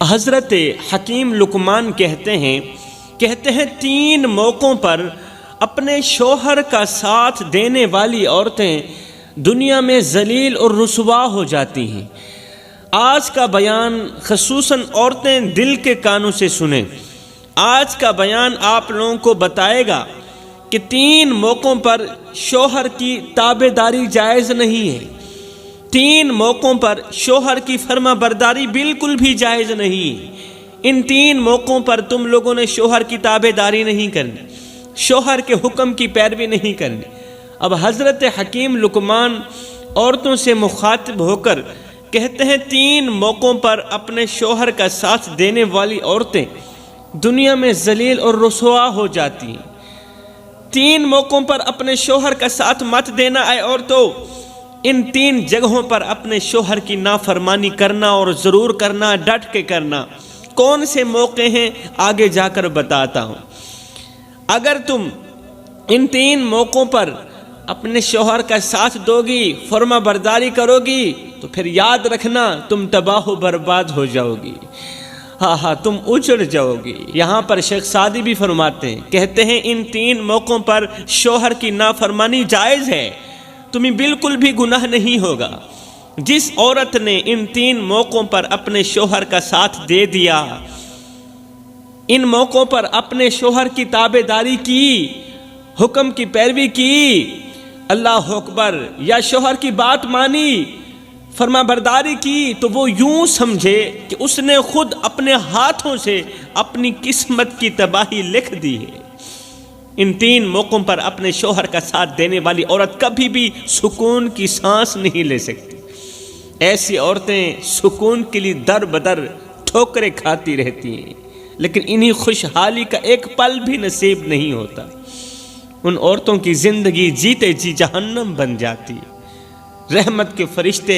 حضرت حکیم لقمان کہتے ہیں 3 موقعوں پر اپنے شوہر کا ساتھ دینے والی عورتیں دنیا میں ذلیل اور رسوا ہو جاتی ہیں۔ آج کا بیان خصوصاً عورتیں دل کے کانوں سے سنیں۔ آج کا بیان آپ لوگوں کو بتائے گا کہ 3 موقعوں پر شوہر کی تابعداری جائز نہیں ہے، 3 موقعوں پر شوہر کی فرما برداری بالکل بھی جائز نہیں۔ ان 3 موقعوں پر تم لوگوں نے شوہر کی تابعداری نہیں کرنی، شوہر کے حکم کی پیروی نہیں کرنی۔ اب حضرت حکیم لقمان عورتوں سے مخاطب ہو کر کہتے ہیں 3 موقعوں پر اپنے شوہر کا ساتھ دینے والی عورتیں دنیا میں ذلیل اور رسوا ہو جاتی ہیں۔ 3 موقعوں پر اپنے شوہر کا ساتھ مت دینا اے عورتوں۔ ان 3 جگہوں پر اپنے شوہر کی نافرمانی کرنا اور ضرور کرنا، ڈٹ کے کرنا۔ کون سے موقع ہیں آگے جا کر بتاتا ہوں۔ اگر تم ان 3 موقعوں پر اپنے شوہر کا ساتھ دو گی، فرما برداری کرو گی، تو پھر یاد رکھنا تم تباہ و برباد ہو جاؤ گی۔ تم اجڑ جاؤ گی۔ یہاں پر شیخ سعدی بھی فرماتے ہیں، کہتے ہیں ان 3 موقعوں پر شوہر کی نافرمانی جائز ہے، تمہیں بالکل بھی گناہ نہیں ہوگا۔ جس عورت نے ان 3 موقعوں پر اپنے شوہر کا ساتھ دے دیا، ان موقعوں پر اپنے شوہر کی تابعداری کی، حکم کی پیروی کی، اللہ اکبر، یا شوہر کی بات مانی، فرما برداری کی، تو وہ یوں سمجھے کہ اس نے خود اپنے ہاتھوں سے اپنی قسمت کی تباہی لکھ دی ہے۔ ان 3 موقعوں پر اپنے شوہر کا ساتھ دینے والی عورت کبھی بھی سکون کی سانس نہیں لے سکتی۔ ایسی عورتیں سکون کے لیے در بدر ٹھوکریں کھاتی رہتی ہیں، لیکن انہی خوشحالی کا ایک پل بھی نصیب نہیں ہوتا۔ ان عورتوں کی زندگی جیتے جی جہنم بن جاتی ہے۔ رحمت کے فرشتے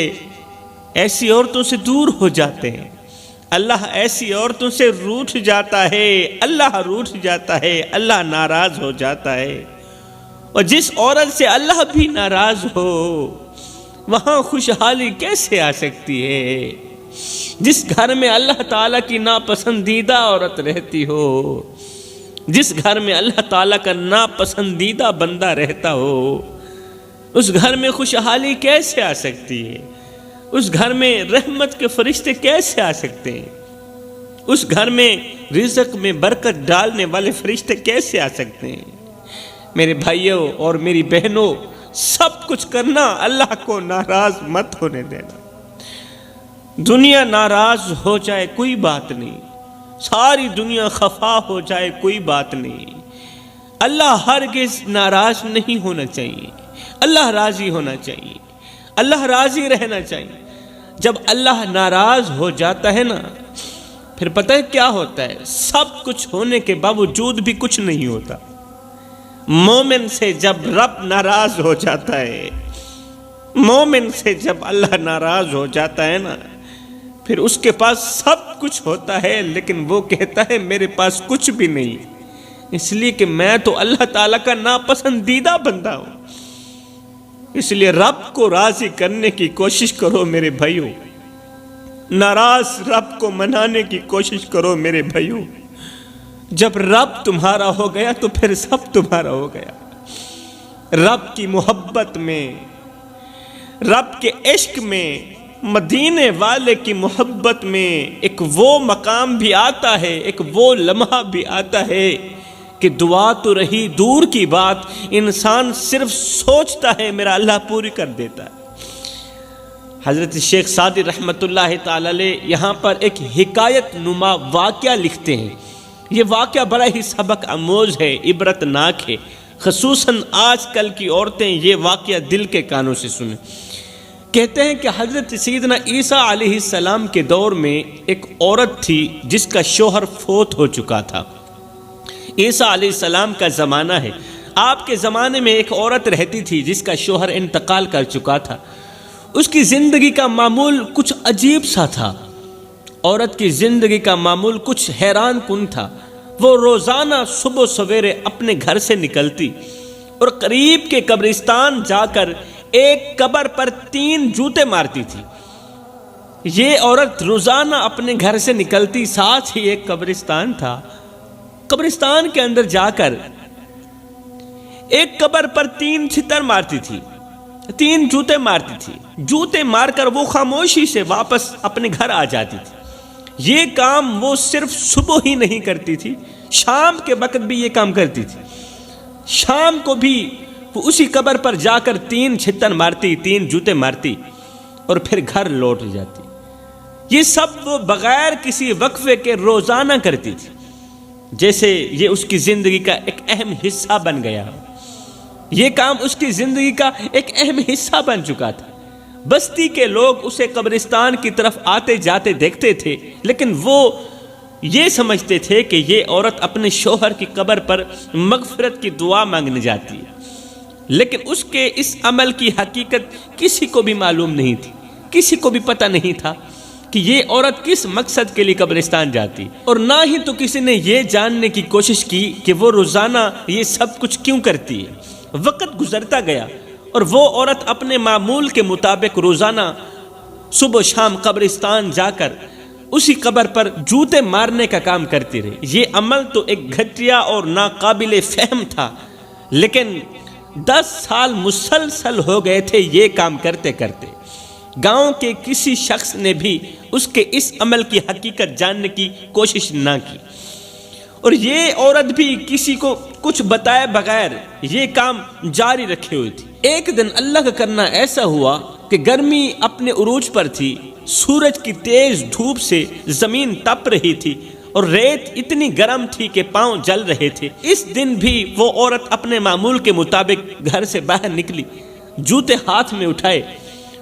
ایسی عورتوں سے دور ہو جاتے ہیں، اللہ ایسی عورتوں سے روٹھ جاتا ہے، اللہ روٹھ جاتا ہے، اللہ ناراض ہو جاتا ہے۔ اور جس عورت سے اللہ بھی ناراض ہو، وہاں خوشحالی کیسے آ سکتی ہے؟ جس گھر میں اللہ تعالیٰ کی ناپسندیدہ عورت رہتی ہو، جس گھر میں اللہ تعالیٰ کا ناپسندیدہ بندہ رہتا ہو، اس گھر میں خوشحالی کیسے آ سکتی ہے؟ اس گھر میں رحمت کے فرشتے کیسے آ سکتے ہیں؟ اس گھر میں رزق میں برکت ڈالنے والے فرشتے کیسے آ سکتے ہیں؟ میرے بھائیوں اور میری بہنوں، سب کچھ کرنا، اللہ کو ناراض مت ہونے دینا۔ دنیا ناراض ہو جائے کوئی بات نہیں، ساری دنیا خفا ہو جائے کوئی بات نہیں، اللہ ہرگز ناراض نہیں ہونا چاہیے، اللہ راضی ہونا چاہیے، اللہ راضی رہنا چاہیے۔ جب اللہ ناراض ہو جاتا ہے نا، پھر پتہ ہے کیا ہوتا ہے؟ سب کچھ ہونے کے باوجود بھی کچھ نہیں ہوتا۔ مومن سے جب رب ناراض ہو جاتا ہے، مومن سے جب اللہ ناراض ہو جاتا ہے نا، پھر اس کے پاس سب کچھ ہوتا ہے، لیکن وہ کہتا ہے میرے پاس کچھ بھی نہیں، اس لیے کہ میں تو اللہ تعالیٰ کا ناپسندیدہ بندہ ہوں۔ اس لیے رب کو راضی کرنے کی کوشش کرو میرے بھائیوں، ناراض رب کو منانے کی کوشش کرو میرے بھائیوں۔ جب رب تمہارا ہو گیا تو پھر سب تمہارا ہو گیا۔ رب کی محبت میں، رب کے عشق میں، مدینے والے کی محبت میں ایک وہ مقام بھی آتا ہے، ایک وہ لمحہ بھی آتا ہے کہ دعا تو رہی دور کی بات، انسان صرف سوچتا ہے میرا اللہ پوری کر دیتا ہے۔ حضرت شیخ سعدی رحمت اللہ تعالی علیہ یہاں پر ایک حکایت نما واقعہ لکھتے ہیں۔ یہ واقعہ بڑا ہی سبق آموز ہے، عبرت ناک ہے، خصوصاً آج کل کی عورتیں یہ واقعہ دل کے کانوں سے سنیں۔ کہتے ہیں کہ حضرت سیدنا عیسیٰ علیہ السلام کے دور میں ایک عورت تھی جس کا شوہر فوت ہو چکا تھا۔ عیسیٰ علیہ السلام کا زمانہ ہے، آپ کے زمانے میں ایک عورت رہتی تھی جس کا شوہر انتقال کر چکا تھا۔ اس کی زندگی کا معمول کچھ عجیب سا تھا، عورت کی زندگی کا معمول کچھ حیران کن تھا۔ وہ روزانہ صبح سویرے اپنے گھر سے نکلتی اور قریب کے قبرستان جا کر ایک قبر پر 3 جوتے مارتی تھی۔ یہ عورت روزانہ اپنے گھر سے نکلتی، ساتھ ہی ایک قبرستان تھا، قبرستان کے اندر جا کر ایک قبر پر 3 چھتر مارتی تھی، 3 جوتے مارتی تھی، جوتے مار کر وہ خاموشی سے واپس اپنے گھر آ جاتی تھی۔ یہ کام وہ صرف صبح ہی نہیں کرتی تھی، شام کے وقت بھی یہ کام کرتی تھی۔ شام کو بھی وہ اسی قبر پر جا کر 3 چھتر مارتی، 3 جوتے مارتی اور پھر گھر لوٹ جاتی۔ یہ سب وہ بغیر کسی وقفے کے روزانہ کرتی تھی، جیسے یہ اس کی زندگی کا ایک اہم حصہ بن گیا۔ یہ کام اس کی زندگی کا ایک اہم حصہ بن چکا تھا۔ بستی کے لوگ اسے قبرستان کی طرف آتے جاتے دیکھتے تھے، لیکن وہ یہ سمجھتے تھے کہ یہ عورت اپنے شوہر کی قبر پر مغفرت کی دعا مانگنے جاتی ہے، لیکن اس کے اس عمل کی حقیقت کسی کو بھی معلوم نہیں تھی، کسی کو بھی پتہ نہیں تھا کہ یہ عورت کس مقصد کے لیے قبرستان جاتی، اور نہ ہی تو کسی نے یہ جاننے کی کوشش کی کہ وہ روزانہ یہ سب کچھ کیوں کرتی ہے۔ وقت گزرتا گیا اور وہ عورت اپنے معمول کے مطابق روزانہ صبح شام قبرستان جا کر اسی قبر پر جوتے مارنے کا کام کرتی رہی۔ یہ عمل تو ایک گھٹیا اور ناقابل فہم تھا، لیکن 10 سال مسلسل ہو گئے تھے یہ کام کرتے کرتے۔ گاؤں کے کسی شخص نے بھی اس کے اس عمل کی حقیقت جاننے کی کوشش نہ کی، اور یہ عورت بھی کسی کو کچھ بتائے بغیر یہ کام جاری رکھے ہوئی تھی۔ ایک دن اللہ کا کرنا ایسا ہوا کہ گرمی اپنے عروج پر تھی، سورج کی تیز دھوپ سے زمین تپ رہی تھی اور ریت اتنی گرم تھی کہ پاؤں جل رہے تھے۔ اس دن بھی وہ عورت اپنے معمول کے مطابق گھر سے باہر نکلی، جوتے ہاتھ میں اٹھائے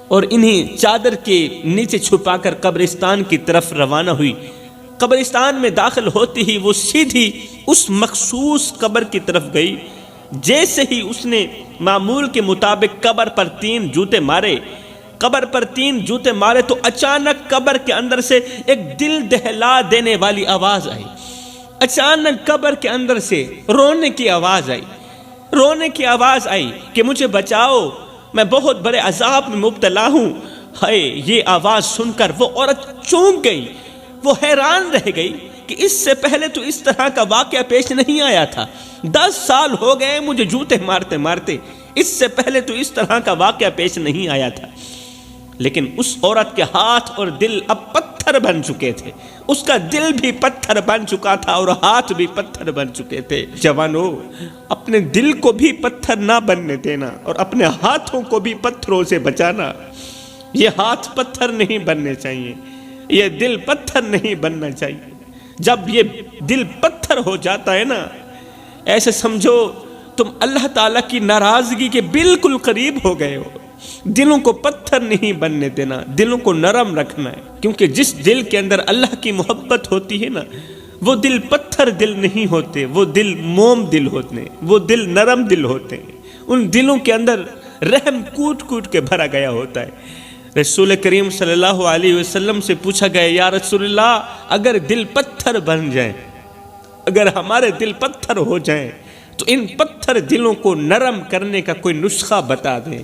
اور انہیں چادر کے نیچے چھپا کر قبرستان کی طرف روانہ ہوئی۔ قبرستان میں داخل ہوتی ہی وہ سیدھی اس مخصوص قبر کی طرف گئی۔ جیسے ہی اس نے معمول کے مطابق قبر پر 3 جوتے مارے، قبر پر 3 جوتے مارے تو اچانک قبر کے اندر سے ایک دل دہلا دینے والی آواز آئی۔ اچانک قبر کے اندر سے رونے کی آواز آئی، رونے کی آواز آئی کہ مجھے بچاؤ، میں بہت بڑے عذاب میں مبتلا ہوں۔ ہائے! یہ آواز سن کر وہ عورت چونک گئی، وہ حیران رہ گئی کہ اس سے پہلے تو اس طرح کا واقعہ پیش نہیں آیا تھا۔ 10 سال ہو گئے مجھے جوتے مارتے مارتے، اس سے پہلے تو اس طرح کا واقعہ پیش نہیں آیا تھا۔ لیکن اس عورت کے ہاتھ اور دل اب پتھر بن چکے تھے، اس کا دل بھی پتھر بن چکا تھا اور ہاتھ بھی پتھر بن چکے تھے۔ جوانو، اپنے دل کو بھی پتھر نہ بننے دینا اور اپنے ہاتھوں کو بھی پتھروں سے بچانا۔ یہ ہاتھ پتھر نہیں بننے چاہیے، یہ دل پتھر نہیں بننا چاہیے۔ جب یہ دل پتھر ہو جاتا ہے نا، ایسے سمجھو تم اللہ تعالیٰ کی ناراضگی کے بالکل قریب ہو گئے ہو۔ دلوں کو پتھر نہیں بننے دینا، دلوں کو نرم رکھنا ہے، کیونکہ جس دل کے اندر اللہ کی محبت ہوتی ہے نا، وہ دل پتھر دل نہیں ہوتے، وہ دل موم دل ہوتے ہیں، وہ دل نرم دل ہوتے ہیں۔ ان دلوں کے اندر رحم کوٹ کوٹ کے بھرا گیا ہوتا ہے۔ رسول کریم صلی اللہ علیہ وسلم سے پوچھا گیا، یا رسول اللہ، اگر دل پتھر بن جائیں، اگر ہمارے دل پتھر ہو جائیں تو ان پتھر دلوں کو نرم کرنے کا کوئی نسخہ بتا دیں۔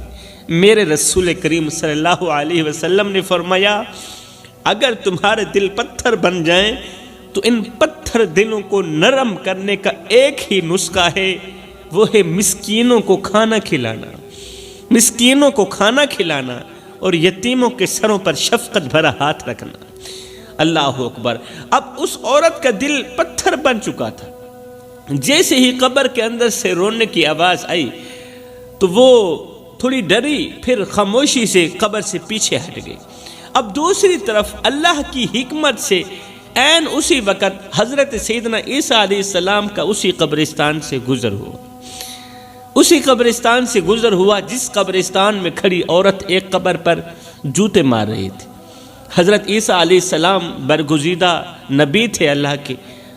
میرے رسول کریم صلی اللہ علیہ وسلم نے فرمایا، اگر تمہارے دل پتھر بن جائیں تو ان پتھر دلوں کو نرم کرنے کا ایک ہی نسخہ ہے، وہ ہے مسکینوں کو کھانا کھلانا، مسکینوں کو کھانا کھلانا اور یتیموں کے سروں پر شفقت بھرا ہاتھ رکھنا۔ اللہ اکبر! اب اس عورت کا دل پتھر بن چکا تھا۔ جیسے ہی قبر کے اندر سے رونے کی آواز آئی تو وہ تھوڑی ڈری، پھر خاموشی سے قبر سے پیچھے ہٹ گئی۔ اب دوسری طرف اللہ کی حکمت سے عین اسی وقت حضرت سیدنا عیسیٰ علیہ السلام کا اسی قبرستان سے گزر ہوا، اسی قبرستان سے گزر ہوا جس قبرستان میں کھڑی عورت ایک قبر پر جوتے مار رہی تھی۔ حضرت عیسیٰ علیہ السلام برگزیدہ نبی تھے اللہ کے،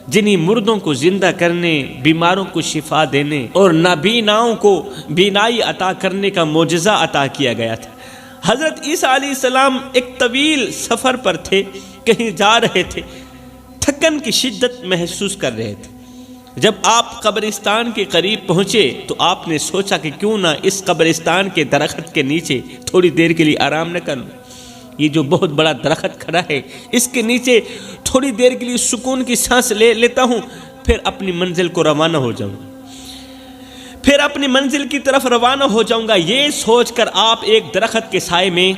جنہیں مردوں کو زندہ کرنے، بیماروں کو شفا دینے اور نابیناؤں کو بینائی عطا کرنے کا معجزہ عطا کیا گیا تھا۔ حضرت عیسیٰ علیہ السلام ایک طویل سفر پر تھے، کہیں جا رہے تھے، تھکن کی شدت محسوس کر رہے تھے۔ جب آپ قبرستان کے قریب پہنچے تو آپ نے سوچا کہ کیوں نہ اس قبرستان کے درخت کے نیچے تھوڑی دیر کے لیے آرام نہ کر لوں۔ یہ جو بہت بڑا درخت کھڑا ہے اس کے نیچے تھوڑی دیر کے لیے سکون کی سانس لے لیتا ہوں، پھر اپنی منزل کو روانہ ہو جاؤں گا، پھر اپنی منزل کی طرف روانہ ہو جاؤں گا۔ یہ سوچ کر آپ ایک درخت کے سائے میں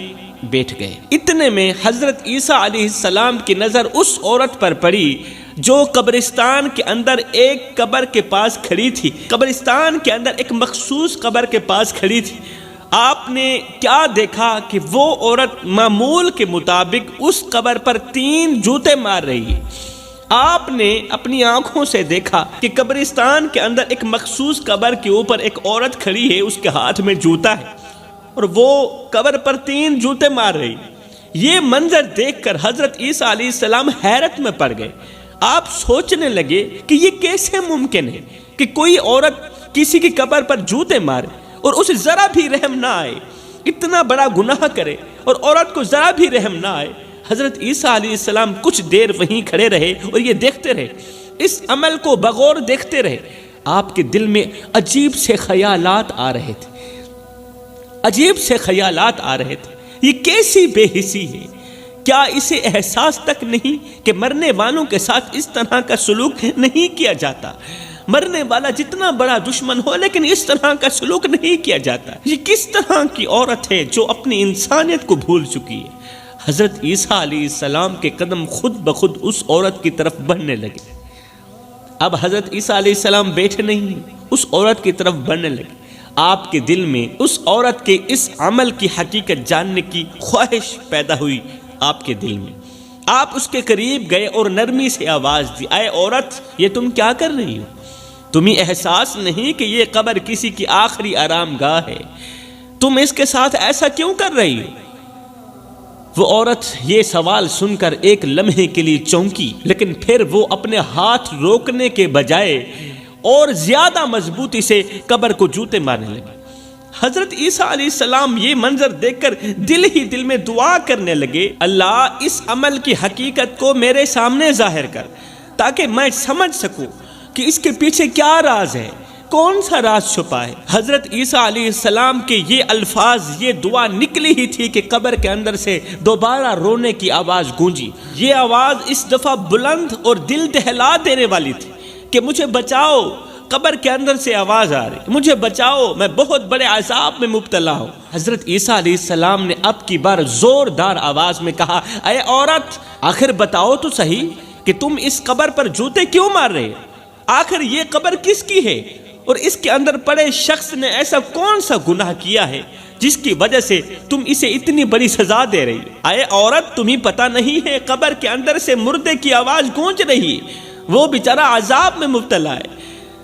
بیٹھ گئے۔ اتنے میں حضرت عیسیٰ علیہ السلام کی نظر اس عورت پر پڑی جو قبرستان کے اندر ایک قبر کے پاس کھڑی تھی، قبرستان کے اندر ایک مخصوص قبر کے پاس کھڑی تھی۔ آپ نے کیا دیکھا کہ وہ عورت معمول کے مطابق اس قبر پر 3 جوتے مار رہی ہے۔ آپ نے اپنی آنکھوں سے دیکھا کہ قبرستان کے اندر ایک مخصوص قبر کے اوپر ایک عورت کھڑی ہے، اس کے ہاتھ میں جوتا ہے اور وہ قبر پر 3 جوتے مار رہی۔ یہ منظر دیکھ کر حضرت عیسیٰ علیہ السلام حیرت میں پڑ گئے۔ آپ سوچنے لگے کہ یہ کیسے ممکن ہے کہ کوئی عورت کسی کی قبر پر جوتے مارے اور اسے ذرا بھی رحم نہ آئے، اتنا بڑا گناہ کرے اور عورت کو ذرا بھی رحم نہ آئے۔ حضرت عیسیٰ علیہ السلام کچھ دیر وہیں کھڑے رہے اور یہ دیکھتے رہے، اس عمل کو بغور دیکھتے رہے۔ آپ کے دل میں عجیب سے خیالات آ رہے تھے، عجیب سے خیالات آ رہے تھے۔ یہ کیسی بے حسی ہے؟ کیا اسے احساس تک نہیں کہ مرنے والوں کے ساتھ اس طرح کا سلوک نہیں کیا جاتا؟ مرنے والا جتنا بڑا دشمن ہو لیکن اس طرح کا سلوک نہیں کیا جاتا۔ یہ کس طرح کی عورت ہے جو اپنی انسانیت کو بھول چکی ہے؟ حضرت عیسیٰ علیہ السلام کے قدم خود بخود اس عورت کی طرف بڑھنے لگے۔ اب حضرت عیسیٰ علیہ السلام بیٹھے نہیں، اس عورت کی طرف بڑھنے لگے۔ آپ کے دل میں اس عورت کے اس عمل کی حقیقت جاننے کی خواہش پیدا ہوئی۔ آپ کے دل میں آپ اس کے قریب گئے اور نرمی سے آواز دی، اے عورت، یہ تم کیا کر رہی ہو؟ تمہیں احساس نہیں کہ یہ قبر کسی کی آخری آرام گاہ ہے؟ تم اس کے ساتھ ایسا کیوں کر رہی ہو؟ وہ عورت یہ سوال سن کر ایک لمحے کے لیے چونکی، لیکن پھر وہ اپنے ہاتھ روکنے کے بجائے اور زیادہ مضبوطی سے قبر کو جوتے مارنے لگے۔ حضرت عیسیٰ علیہ السلام یہ منظر دیکھ کر دل ہی دل میں دعا کرنے لگے، اللہ اس عمل کی حقیقت کو میرے سامنے ظاہر کر تاکہ میں سمجھ سکوں کہ اس کے پیچھے کیا راز ہے، کون سا راز چھپا ہے۔ حضرت عیسیٰ علیہ السلام کے یہ الفاظ، یہ دعا نکلی ہی تھی کہ قبر کے اندر سے دوبارہ رونے کی آواز گونجی۔ یہ آواز اس دفعہ بلند اور دل دہلا دینے والی تھی کہ مجھے بچاؤ، قبر کے اندر سے آواز آ رہی، مجھے بچاؤ، میں بہت بڑے عذاب میں مبتلا ہوں۔ حضرت عیسیٰ علیہ السلام نے اب کی بار زوردار آواز میں کہا، اے عورت، آخر بتاؤ تو صحیح کہ تم اس قبر پر جوتے کیوں مار رہے ہو؟ آخر یہ قبر کس کی ہے اور اس کے اندر پڑے شخص نے ایسا کون سا گناہ کیا ہے جس کی وجہ سے تم اسے اتنی بڑی سزا دے رہی ہو؟ اے عورت، تمہیں پتہ نہیں ہے قبر کے اندر سے مردے کی آواز گونج رہی ہے، وہ بیچارہ عذاب میں مبتلا ہے۔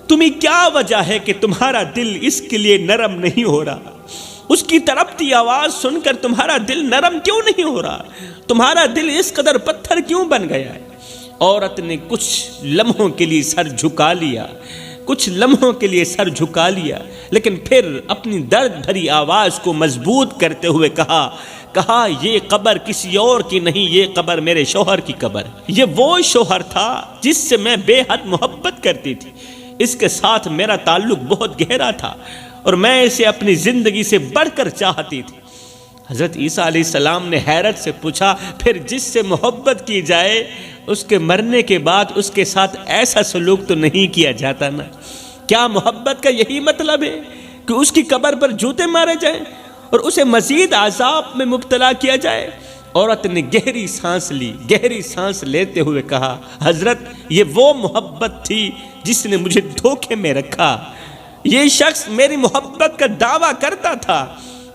تمہیں کیا وجہ ہے کہ تمہارا دل اس کے لیے نرم نہیں ہو رہا؟ اس کی تڑپتی آواز سن کر تمہارا دل نرم کیوں نہیں ہو رہا؟ تمہارا دل اس قدر پتھر کیوں بن گیا ہے؟ عورت نے کچھ لمحوں کے لیے سر جھکا لیا، کچھ لمحوں کے لیے سر جھکا لیا، لیکن پھر اپنی درد بھری آواز کو مضبوط کرتے ہوئے کہا یہ قبر کسی اور کی نہیں، یہ قبر میرے شوہر کی قبر ہے۔ یہ وہ شوہر تھا جس سے میں بے حد محبت کرتی تھی، اس کے ساتھ میرا تعلق بہت گہرا تھا اور میں اسے اپنی زندگی سے بڑھ کر چاہتی تھی۔ حضرت عیسیٰ علیہ السلام نے حیرت سے پوچھا، پھر جس سے محبت کی جائے اس کے مرنے کے بعد اس کے ساتھ ایسا سلوک تو نہیں کیا جاتا نا؟ کیا محبت کا یہی مطلب ہے کہ اس کی قبر پر جوتے مارے جائیں اور اسے مزید عذاب میں مبتلا کیا جائے؟ عورت نے گہری سانس لی، گہری سانس لیتے ہوئے کہا، حضرت، یہ وہ محبت تھی جس نے مجھے دھوکے میں رکھا۔ یہ شخص میری محبت کا دعویٰ کرتا تھا،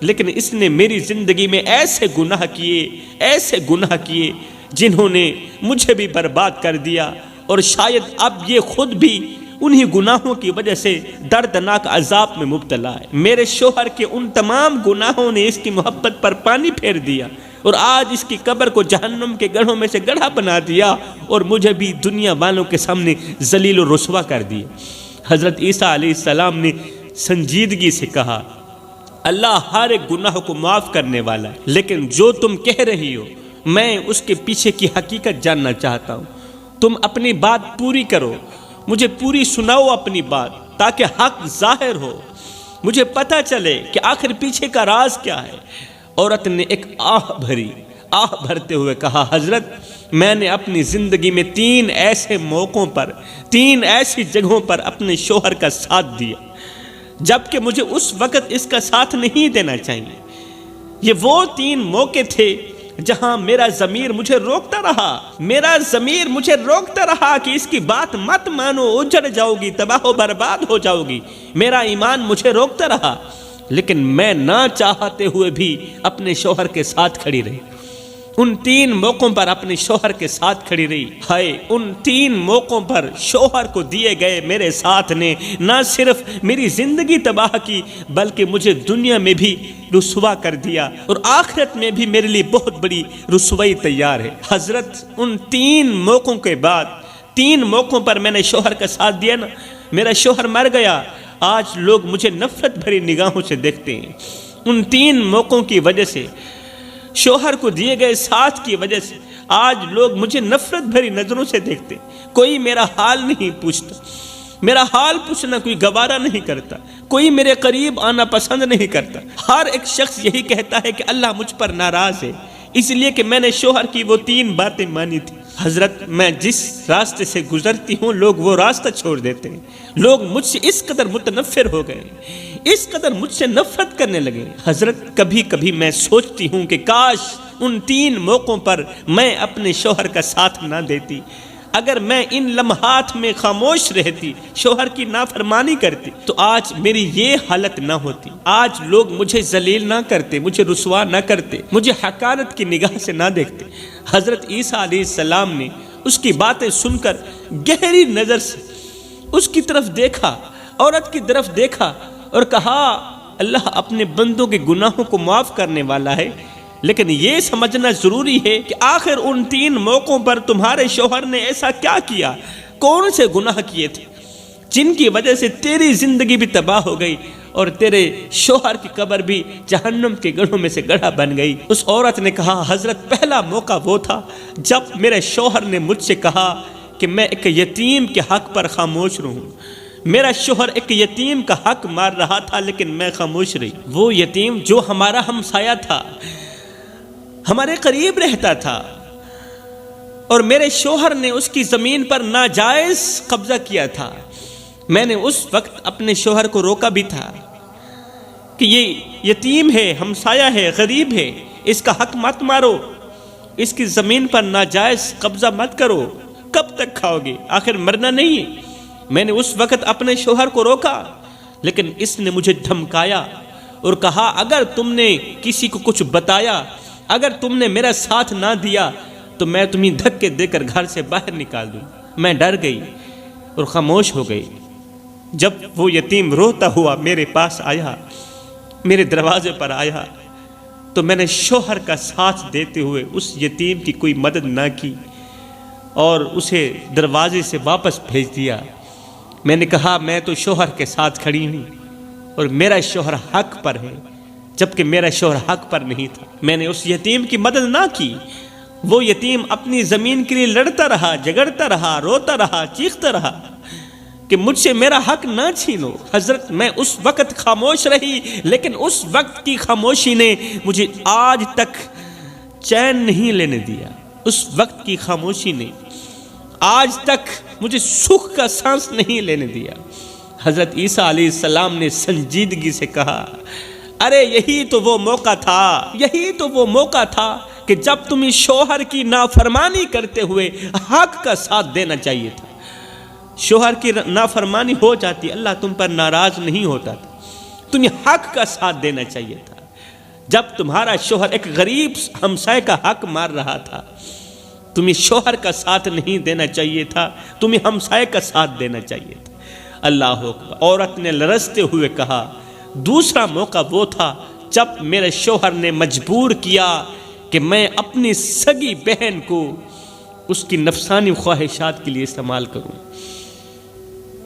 لیکن اس نے میری زندگی میں ایسے گناہ کیے جنہوں نے مجھے بھی برباد کر دیا، اور شاید اب یہ خود بھی انہی گناہوں کی وجہ سے دردناک عذاب میں مبتلا ہے۔ میرے شوہر کے ان تمام گناہوں نے اس کی محبت پر پانی پھیر دیا اور آج اس کی قبر کو جہنم کے گڑھوں میں سے گڑھا بنا دیا اور مجھے بھی دنیا والوں کے سامنے ذلیل و رسوا کر دیا۔ حضرت عیسیٰ علیہ السلام نے سنجیدگی سے کہا، اللہ ہر ایک گناہ کو معاف کرنے والا ہے، لیکن جو تم کہہ رہی ہو میں اس کے پیچھے کی حقیقت جاننا چاہتا ہوں۔ تم اپنی بات پوری کرو، مجھے پوری سناؤ اپنی بات تاکہ حق ظاہر ہو، مجھے پتہ چلے کہ آخر پیچھے کا راز کیا ہے۔ عورت نے ایک آہ بھرتے ہوئے کہا حضرت میں نے اپنی زندگی میں 3 ایسے موقعوں پر 3 ایسی جگہوں پر اپنے شوہر کا ساتھ دیا جبکہ مجھے اس وقت اس کا ساتھ نہیں دینا چاہیے۔ یہ وہ 3 موقع تھے جہاں میرا ضمیر مجھے روکتا رہا کہ اس کی بات مت مانو، اجڑ جاؤ گی، تباہ و برباد ہو جاؤ گی۔ میرا ایمان مجھے روکتا رہا، لیکن میں نہ چاہتے ہوئے بھی اپنے شوہر کے ساتھ کھڑی رہی۔ ان 3 موقعوں پر اپنے شوہر کے ساتھ کھڑی رہی۔ ہائے، ان 3 موقعوں پر شوہر کو دیے گئے میرے ساتھ نے نہ صرف میری زندگی تباہ کی بلکہ مجھے دنیا میں بھی رسوا کر دیا، اور آخرت میں بھی میرے لیے بہت بڑی رسوائی تیار ہے۔ حضرت ان 3 موقعوں کے بعد 3 موقعوں پر میں نے شوہر کا ساتھ دیا نا، میرا شوہر مر گیا۔ آج لوگ مجھے نفرت بھری نگاہوں سے دیکھتے ہیں۔ ان 3 موقعوں کی وجہ سے، شوہر کو دیے گئے ساتھ کی وجہ سے آج لوگ مجھے نفرت بھری نظروں سے دیکھتے۔ کوئی میرا حال نہیں پوچھتا، میرا حال پوچھنا کوئی گوارا نہیں کرتا، کوئی میرے قریب آنا پسند نہیں کرتا۔ ہر ایک شخص یہی کہتا ہے کہ اللہ مجھ پر ناراض ہے، اس لیے کہ میں نے شوہر کی وہ 3 باتیں مانی تھی۔ حضرت میں جس راستے سے گزرتی ہوں لوگ وہ راستہ چھوڑ دیتے ہیں، لوگ مجھ سے اس قدر متنفر ہو گئے، اس قدر مجھ سے نفرت کرنے لگے۔ حضرت کبھی کبھی میں سوچتی ہوں کہ کاش ان 3 موقعوں پر میں اپنے شوہر کا ساتھ نہ دیتی۔ اگر میں ان لمحات میں خاموش رہتی، شوہر کی نافرمانی کرتی، تو آج میری یہ حالت نہ ہوتی۔ آج لوگ مجھے ذلیل نہ کرتے، مجھے رسوا نہ کرتے، مجھے حقارت کی نگاہ سے نہ دیکھتے۔ حضرت عیسیٰ علیہ السلام نے اس کی باتیں سن کر گہری نظر سے اس کی طرف دیکھا، عورت کی طرف دیکھا اور کہا اللہ اپنے بندوں کے گناہوں کو معاف کرنے والا ہے، لیکن یہ سمجھنا ضروری ہے کہ آخر ان 3 موقعوں پر تمہارے شوہر نے ایسا کیا کیا، کون سے گناہ کیے تھے جن کی وجہ سے تیری زندگی بھی تباہ ہو گئی اور تیرے شوہر کی قبر بھی جہنم کے گڑھوں میں سے گڑھا بن گئی۔ اس عورت نے کہا حضرت پہلا موقع وہ تھا جب میرے شوہر نے مجھ سے کہا کہ میں ایک یتیم کے حق پر خاموش رہوں۔ میرا شوہر ایک یتیم کا حق مار رہا تھا لیکن میں خاموش رہی۔ وہ یتیم جو ہمارا ہمسایہ تھا، ہمارے قریب رہتا تھا، اور میرے شوہر نے اس کی زمین پر ناجائز قبضہ کیا تھا۔ میں نے اس وقت اپنے شوہر کو روکا بھی تھا کہ یہ یتیم ہے، ہمسایہ ہے، غریب ہے، اس کا حق مت مارو، اس کی زمین پر ناجائز قبضہ مت کرو، کب تک کھاؤ گے، آخر مرنا نہیں ہے۔ میں نے اس وقت اپنے شوہر کو روکا، لیکن اس نے مجھے دھمکایا اور کہا اگر تم نے کسی کو کچھ بتایا، اگر تم نے میرا ساتھ نہ دیا تو میں تمہیں دھکے دے کر گھر سے باہر نکال دوں۔ میں ڈر گئی اور خاموش ہو گئی۔ جب وہ یتیم روتا ہوا میرے پاس آیا، میرے دروازے پر آیا، تو میں نے شوہر کا ساتھ دیتے ہوئے اس یتیم کی کوئی مدد نہ کی اور اسے دروازے سے واپس بھیج دیا۔ میں نے کہا میں تو شوہر کے ساتھ کھڑی ہوں اور میرا شوہر حق پر ہے، جبکہ میرا شوہر حق پر نہیں تھا۔ میں نے اس یتیم کی مدد نہ کی۔ وہ یتیم اپنی زمین کے لیے لڑتا رہا، جھگڑتا رہا، روتا رہا، چیختا رہا کہ مجھ سے میرا حق نہ چھینو۔ حضرت میں اس وقت خاموش رہی، لیکن اس وقت کی خاموشی نے مجھے آج تک چین نہیں لینے دیا۔ اس وقت کی خاموشی نے آج تک مجھے سکھ کا سانس نہیں لینے دیا۔ حضرت عیسیٰ علیہ السلام نے سنجیدگی سے کہا ارے یہی تو وہ موقع تھا، یہی تو وہ موقع تھا کہ جب تمہیں شوہر کی نافرمانی کرتے ہوئے حق کا ساتھ دینا چاہیے تھا۔ شوہر کی نافرمانی ہو جاتی، اللہ تم پر ناراض نہیں ہوتا تھا، تمہیں حق کا ساتھ دینا چاہیے تھا۔ جب تمہارا شوہر ایک غریب ہمسائے کا حق مار رہا تھا، تمہیں شوہر کا ساتھ نہیں دینا چاہیے تھا، تمہیں ہمسائے کا ساتھ دینا چاہیے تھا۔ اللہ اکبر۔ عورت نے لرزتے ہوئے کہا دوسرا موقع وہ تھا جب میرے شوہر نے مجبور کیا کہ میں اپنی سگی بہن کو اس کی نفسانی خواہشات کے لیے استعمال کروں۔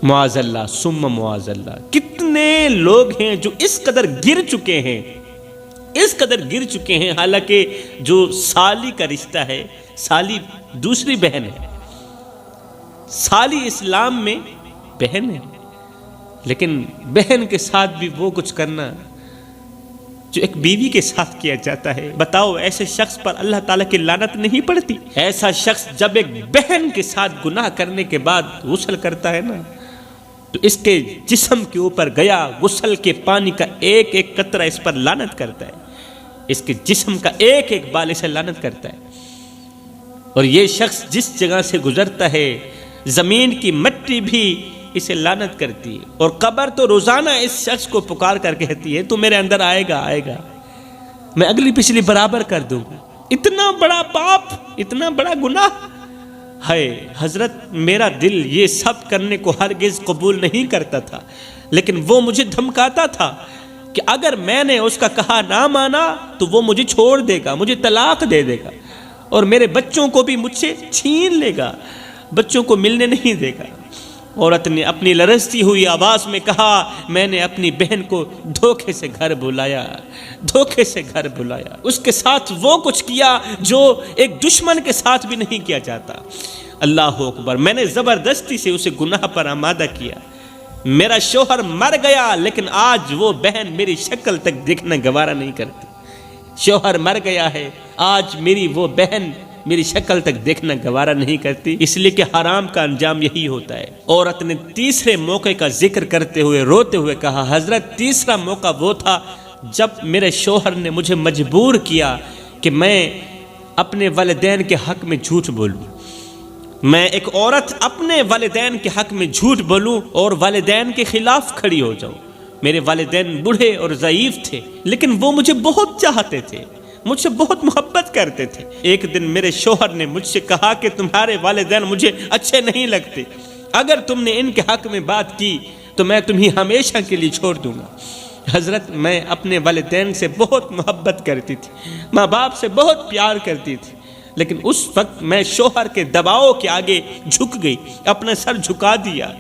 معاذ اللہ ثم معاذ اللہ۔ کتنے لوگ ہیں جو اس قدر گر چکے ہیں، اس قدر گر چکے ہیں، حالانکہ جو سالی کا رشتہ ہے، سالی دوسری بہن ہے، سالی اسلام میں بہن ہے، لیکن بہن کے ساتھ بھی وہ کچھ کرنا جو ایک بیوی کے ساتھ کیا جاتا ہے، بتاؤ ایسے شخص پر اللہ تعالیٰ کی لعنت نہیں پڑتی؟ ایسا شخص جب ایک بہن کے ساتھ گناہ کرنے کے بعد غسل کرتا ہے نا، تو اس کے جسم کے اوپر گیا غسل کے پانی کا ایک ایک قطرہ اس پر لعنت کرتا ہے، اس کے جسم کا ایک ایک بال اسے لعنت کرتا ہے۔ اور یہ شخص جس جگہ سے گزرتا ہے زمین کی مٹی بھی اسے لعنت کرتی ہے، اور قبر تو روزانہ اس شخص کو پکار کر کہتی ہے تو میرے اندر آئے گا، میں اگلی پچھلی برابر کر دوں گا۔ اتنا بڑا پاپ، اتنا بڑا گناہ ہے۔ حضرت میرا دل یہ سب کرنے کو ہرگز قبول نہیں کرتا تھا، لیکن وہ مجھے دھمکاتا تھا کہ اگر میں نے اس کا کہا نہ مانا تو وہ مجھے چھوڑ دے گا، مجھے طلاق دے دے گا، اور میرے بچوں کو بھی مجھ سے چھین لے گا، بچوں کو ملنے نہیں دے گا۔ عورت نے اپنی لرزتی ہوئی آواز میں کہا، میں نے اپنی بہن کو دھوکے سے گھر بلایا، دھوکے سے گھر بلایا، اس کے ساتھ وہ کچھ کیا جو ایک دشمن کے ساتھ بھی نہیں کیا جاتا۔ اللہ اکبر، میں نے زبردستی سے اسے گناہ پر آمادہ کیا۔ میرا شوہر مر گیا لیکن آج وہ بہن میری شکل تک دیکھنا گوارا نہیں کرتی۔ شوہر مر گیا ہے، آج میری وہ بہن میری شکل تک دیکھنا گوارا نہیں کرتی، اس لیے کہ حرام کا انجام یہی ہوتا ہے۔ عورت نے تیسرے موقع کا ذکر کرتے ہوئے روتے ہوئے کہا، حضرت تیسرا موقع وہ تھا جب میرے شوہر نے مجھے مجبور کیا کہ میں اپنے والدین کے حق میں جھوٹ بولوں۔ میں ایک عورت اپنے والدین کے حق میں جھوٹ بولوں اور والدین کے خلاف کھڑی ہو جاؤں۔ میرے والدین بوڑھے اور ضعیف تھے، لیکن وہ مجھے بہت چاہتے تھے، مجھ سے بہت محبت کرتے تھے۔ ایک دن میرے شوہر نے مجھ سے کہا کہ تمہارے والدین مجھے اچھے نہیں لگتے، اگر تم نے ان کے حق میں بات کی تو میں تمہیں ہمیشہ کے لیے چھوڑ دوں گا۔ حضرت میں اپنے والدین سے بہت محبت کرتی تھی، ماں باپ سے بہت پیار کرتی تھی، لیکن اس وقت میں شوہر کے دباؤ کے آگے جھک گئی، اپنا سر جھکا دیا۔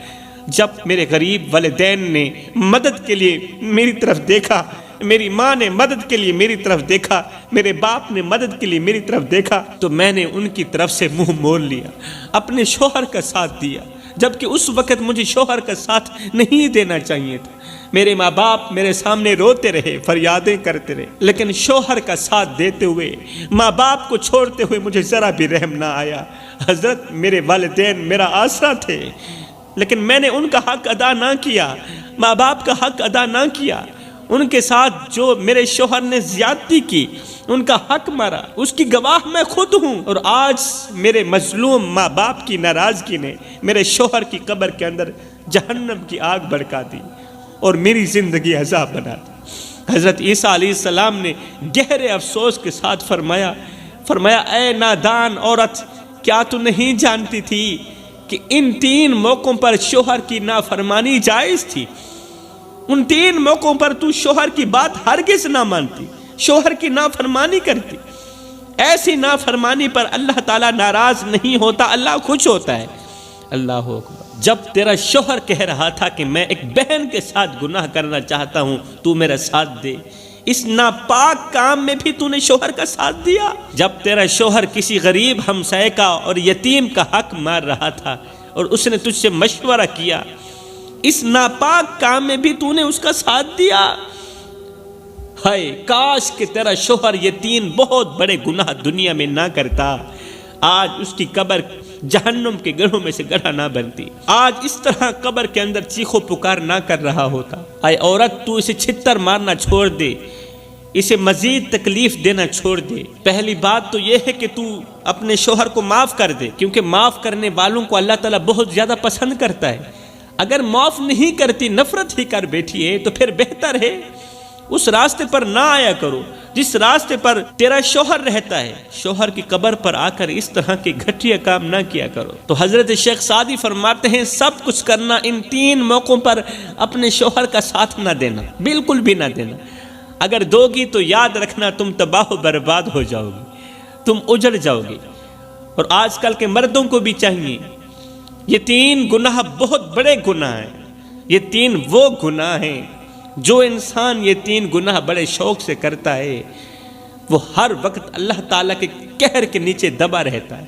جب میرے غریب والدین نے مدد کے لیے میری طرف دیکھا، میری ماں نے مدد کے لیے میری طرف دیکھا، میرے باپ نے مدد کے لیے میری طرف دیکھا، تو میں نے ان کی طرف سے منہ موڑ لیا، اپنے شوہر کا ساتھ دیا، جبکہ اس وقت مجھے شوہر کا ساتھ نہیں دینا چاہیے تھا۔ میرے ماں باپ میرے سامنے روتے رہے، فریادیں کرتے رہے، لیکن شوہر کا ساتھ دیتے ہوئے، ماں باپ کو چھوڑتے ہوئے مجھے ذرا بھی رحم نہ آیا۔ حضرت میرے والدین میرا آسرا تھے، لیکن میں نے ان کا حق ادا نہ کیا، ماں باپ کا حق ادا نہ کیا۔ ان کے ساتھ جو میرے شوہر نے زیادتی کی، ان کا حق مارا، اس کی گواہ میں خود ہوں۔ اور آج میرے مظلوم ماں باپ کی ناراضگی نے میرے شوہر کی قبر کے اندر جہنم کی آگ بھڑکا دی اور میری زندگی عذاب بنا دی۔ حضرت عیسیٰ علیہ السلام نے گہرے افسوس کے ساتھ فرمایا اے نادان عورت، کیا تو نہیں جانتی تھی کہ ان 3 موقعوں پر شوہر کی نافرمانی جائز تھی؟ ان 3 موقعوں پر تو شوہر کی بات ہرگز نہ مانتی، شوہر کی نافرمانی کرتی۔ ایسی نافرمانی پر اللہ تعالیٰ ناراض نہیں ہوتا، اللہ خوش ہوتا ہے۔ اللہ اکبر۔ جب تیرا شوہر کہہ رہا تھا کہ میں ایک بہن کے ساتھ گناہ کرنا چاہتا ہوں، تو میرا ساتھ دے، اس ناپاک کام میں بھی تو نے شوہر کا ساتھ دیا۔ جب تیرا شوہر کسی غریب ہمسائے کا اور یتیم کا حق مار رہا تھا اور اس نے تجھ سے مشورہ کیا، اس ناپاک کام میں بھی تو نے اس کا ساتھ دیا۔ ہائے کاش کہ تیرا شوہر یہ 3 بہت بڑے گناہ دنیا میں نہ کرتا، آج اس کی قبر جہنم کے گڑھوں میں سے گڑھا نہ بنتی، آج اس طرح قبر کے اندر چیخو پکار نہ کر رہا ہوتا۔ اے عورت، تو اسے چھتر مارنا چھوڑ دے، اسے مزید تکلیف دینا چھوڑ دے۔ پہلی بات تو یہ ہے کہ تو اپنے شوہر کو معاف کر دے، کیونکہ معاف کرنے والوں کو اللہ تعالیٰ بہت زیادہ پسند کرتا ہے۔ اگر معاف نہیں کرتی، نفرت ہی کر بیٹھی ہے، تو پھر بہتر ہے اس راستے پر نہ آیا کرو جس راستے پر تیرا شوہر رہتا ہے۔ شوہر کی قبر پر آ کر اس طرح کے گھٹیا کام نہ کیا کرو۔ تو حضرت شیخ سعدی فرماتے ہیں سب کچھ کرنا، ان 3 موقعوں پر اپنے شوہر کا ساتھ نہ دینا، بالکل بھی نہ دینا۔ اگر دو گی تو یاد رکھنا تم تباہ و برباد ہو جاؤ گی، تم اجڑ جاؤ گی۔ اور آج کل کے مردوں کو بھی چاہیے، یہ 3 گناہ بہت بڑے گناہ ہیں، یہ 3 وہ گناہ ہیں جو انسان یہ 3 گناہ بڑے شوق سے کرتا ہے، وہ ہر وقت اللہ تعالیٰ کے قہر کے نیچے دبا رہتا ہے،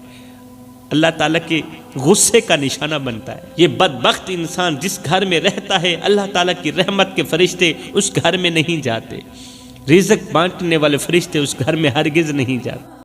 اللہ تعالیٰ کے غصے کا نشانہ بنتا ہے۔ یہ بدبخت انسان جس گھر میں رہتا ہے، اللہ تعالیٰ کی رحمت کے فرشتے اس گھر میں نہیں جاتے، رزق بانٹنے والے فرشتے اس گھر میں ہرگز نہیں جاتے۔